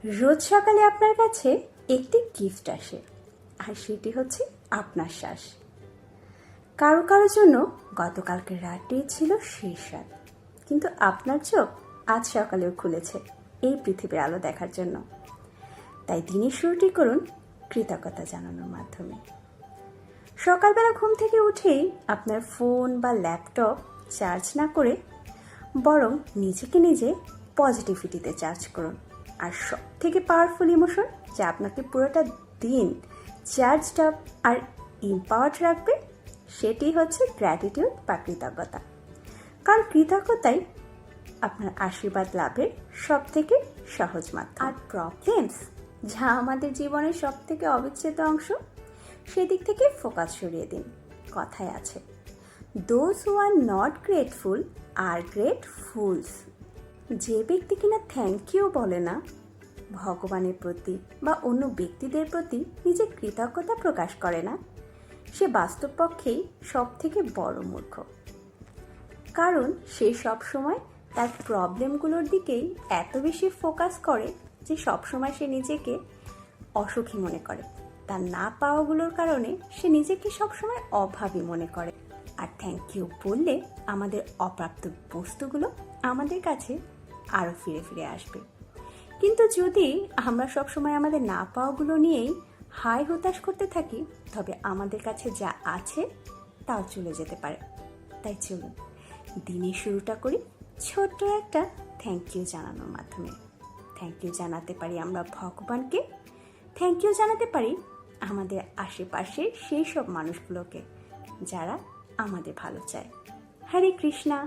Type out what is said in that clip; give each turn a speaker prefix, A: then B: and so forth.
A: রোজ সকালে আপনার কাছে একটি গিফট আসে, আর সেটি হচ্ছে আপনার শ্বাস। কারো কারো জন্য গতকালকের রাতটি ছিল শেষ রাত, কিন্তু আপনার চোখ আজ সকালেও খুলেছে এই পৃথিবীর আলো দেখার জন্য। তাই দিনের শুরুটি করুন কৃতজ্ঞতা জানানোর মাধ্যমে। সকালবেলা ঘুম থেকে উঠেই আপনার ফোন বা ল্যাপটপ চার্জ না করে বরং নিজেকে নিজে পজিটিভিটিতে চার্জ করুন। আর সব থেকে পাওয়ারফুল ইমোশন যা আপনাকে পুরোটা দিন চার্জড আপ আর ইম্পাওয়ার্ড রাখবে, সেটি হচ্ছে গ্র্যাটিটিউড বা কৃতজ্ঞতা। কারণ কৃতজ্ঞতাই আপনার আশীর্বাদ লাভের সব থেকে সহজ মাধ্যম। আর প্রবলেমস যা আমাদের জীবনের সব থেকে অবিচ্ছেদ্য অংশ, সেদিক থেকে ফোকাস সরিয়ে দিন। কথায় আছে, those who are not grateful are great fools. যে ব্যক্তি কিনা থ্যাংক ইউ বলে না, ভগবানের প্রতি বা অন্য ব্যক্তিদের প্রতি নিজের কৃতজ্ঞতা প্রকাশ করে না, সে বাস্তবপক্ষেই সব থেকে বড় মূর্খ। কারণ সে সবসময় তার প্রবলেমগুলোর দিকেই এত বেশি ফোকাস করে যে সবসময় সে নিজেকে অসুখী মনে করে। তার না পাওয়াগুলোর কারণে সে নিজেকে সবসময় অভাবী মনে করে। আর থ্যাংক ইউ বললে আমাদের অপ্রাপ্ত বস্তুগুলো আমাদের কাছে আরও ফিরে ফিরে আসবে। কিন্তু যদি আমরা সবসময় আমাদের না পাওয়াগুলো নিয়েই হাই হতাশ করতে থাকি, তবে আমাদের কাছে যা আছে তাও চলে যেতে পারে। তাই চলুন দিনের শুরুটা করি ছোট্ট একটা থ্যাংক ইউ জানানোর মাধ্যমে। থ্যাংক ইউ জানাতে পারি আমরা ভগবানকে, থ্যাংক ইউ জানাতে পারি আমাদের আশেপাশে সেই সব মানুষগুলোকে যারা আমাদের ভালো চায়। হরে কৃষ্ণা।